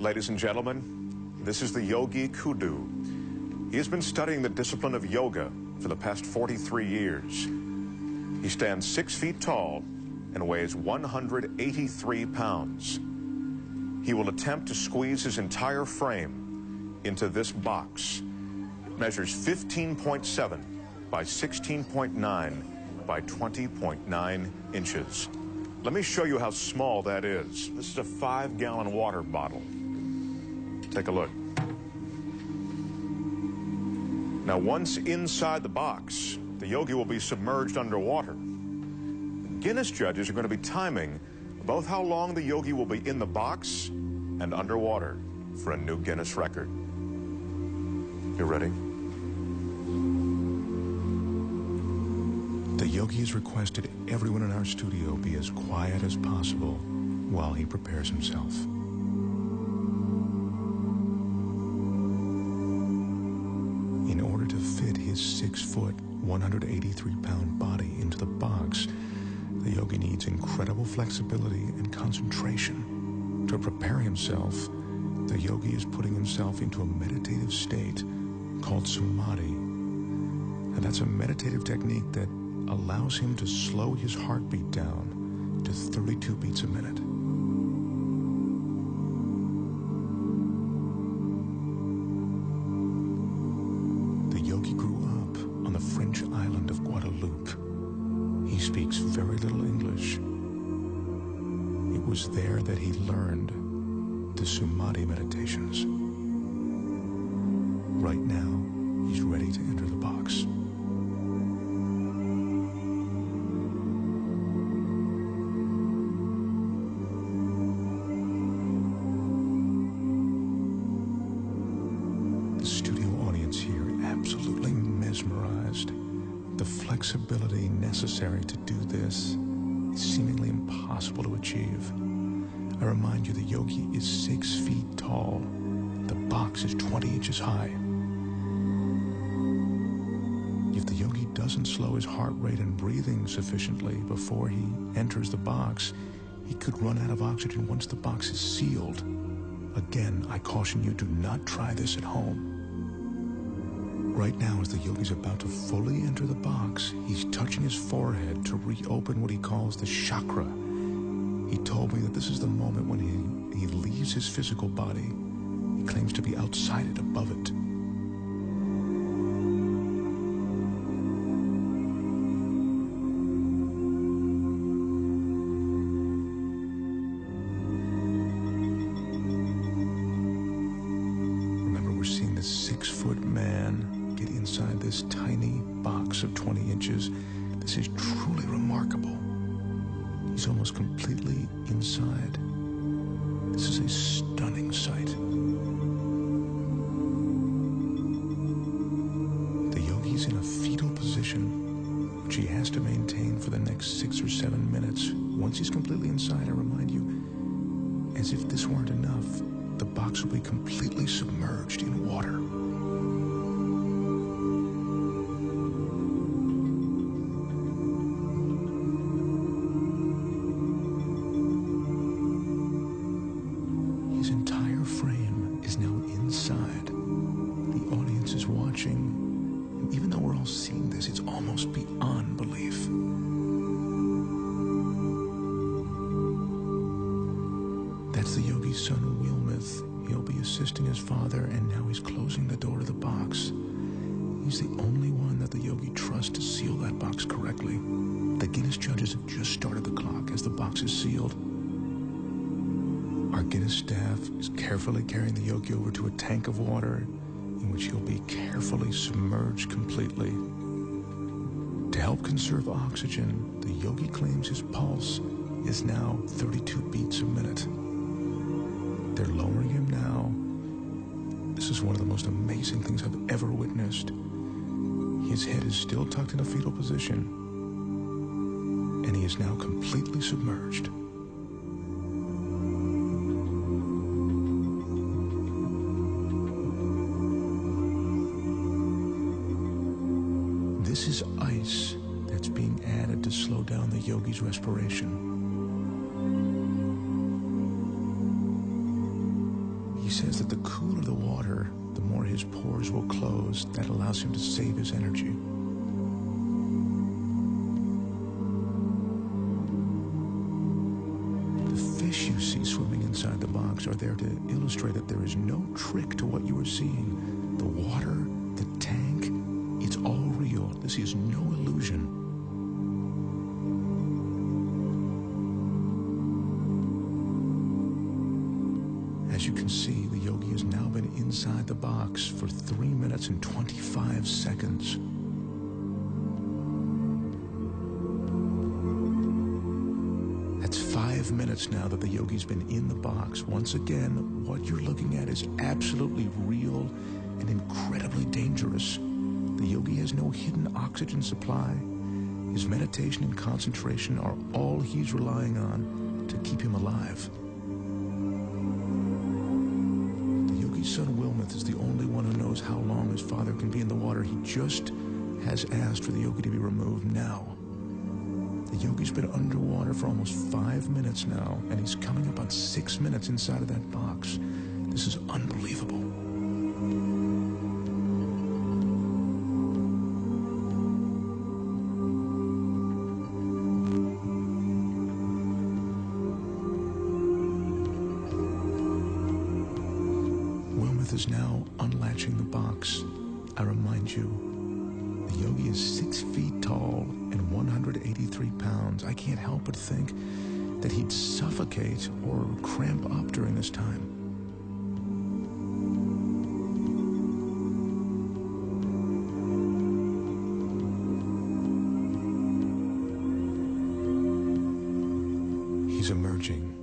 Ladies and gentlemen, this is the Yogi Kudu. He has been studying the discipline of yoga for the past 43 years. He stands 6 feet tall and weighs 183 pounds. He will attempt to squeeze his entire frame into this box. It measures 15.7 by 16.9 by 20.9 inches. Let me show you how small that is. This is a 5-gallon water bottle. Take a look. Now, once inside the box, the yogi will be submerged underwater. Guinness judges are going to be timing both how long the yogi will be in the box and underwater for a new Guinness record. You ready? The yogi has requested everyone in our studio be as quiet as possible while he prepares himself. In order to fit his 6-foot, 183-pound body into the box, the yogi needs incredible flexibility and concentration. To prepare himself, the yogi is putting himself into a meditative state called samadhi. And that's a meditative technique that allows him to slow his heartbeat down to 32 beats a minute. The yogi grew up on the French island of Guadeloupe. He speaks very little English. It was there that he learned the Samadhi meditations. Right now, he's ready to enter the box. The studio audience here absolutely mesmerized. The flexibility necessary to do this is seemingly impossible to achieve. I remind you, the yogi is 6 feet tall. The box is 20 inches high. If the yogi doesn't slow his heart rate and breathing sufficiently before he enters the box, he could run out of oxygen once the box is sealed. Again, I caution you, do not try this at home. Right now, as the yogi's about to fully enter the box, he's touching his forehead to reopen what he calls the chakra. He told me that this is the moment when he leaves his physical body. He claims to be outside it, above it. Remember, we're seeing this 6-foot man get inside this tiny box of 20 inches. This is truly remarkable. He's almost completely inside. This is a stunning sight. The yogi's in a fetal position, which he has to maintain for the next 6 or 7 minutes. Once he's completely inside, I remind you, as if this weren't enough, the box will be completely submerged in water. His entire frame is now inside. The audience is watching, and even though we're all seeing this, it's almost beyond belief. That's the yogi's son, Wilmeth. He'll be assisting his father, and now he's closing the door to the box. He's the only one that the yogi trusts to seal that box correctly. The Guinness judges have just started the clock as the box is sealed. Our Guinness staff is carefully carrying the yogi over to a tank of water in which he'll be carefully submerged completely. To help conserve oxygen, the yogi claims his pulse is now 32 beats a minute. They're lowering him now. This is one of the most amazing things I've ever witnessed. His head is still tucked in a fetal position, and he is now completely submerged. This is ice that's being added to slow down the yogi's respiration. says that the cooler the water, the more his pores will close. That allows him to save his energy. The fish you see swimming inside the box are there to illustrate that there is no trick to what you are seeing. The water, the tank, it's all real. This is no illusion. As you can see, the yogi has now been inside the box for 3 minutes and 25 seconds. That's 5 minutes now that the yogi's been in the box. Once again, what you're looking at is absolutely real and incredibly dangerous. The yogi has no hidden oxygen supply. His meditation and concentration are all he's relying on to keep him alive. His son Wilmoth is the only one who knows how long his father can be in the water. He just has asked for the yogi to be removed now. The yogi's been underwater for almost 5 minutes now, and he's coming up on 6 minutes inside of that box. This is unbelievable. Is now unlatching the box. I remind you, the yogi is 6 feet tall and 183 pounds. I can't help but think that he'd suffocate or cramp up during this time. He's emerging.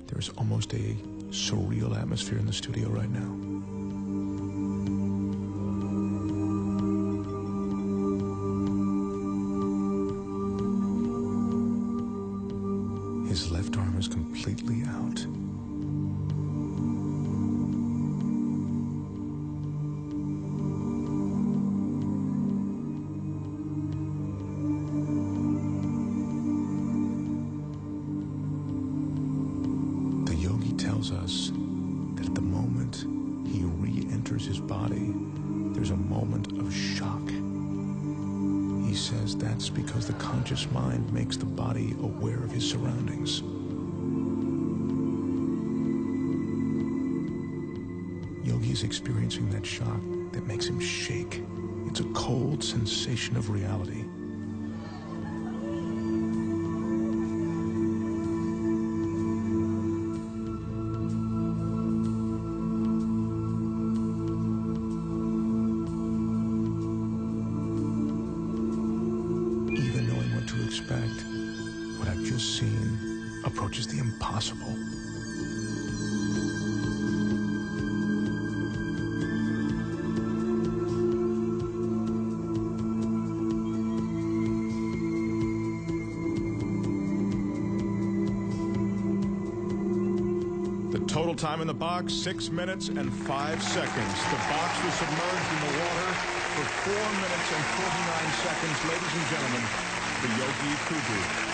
There's almost a surreal atmosphere in the studio right now. His left arm is completely out. The yogi tells us that at the moment he re-enters his body, there's a moment of shock. He says that's because the conscious mind makes the body aware of his surroundings. Yogi is experiencing that shock that makes him shake. It's a cold sensation of reality. Expect, what I've just seen approaches the impossible. The total time in the box, 6 minutes and 5 seconds. The box was submerged in the water for 4 minutes and 49 seconds. Ladies and gentlemen, the Yogi Kudu.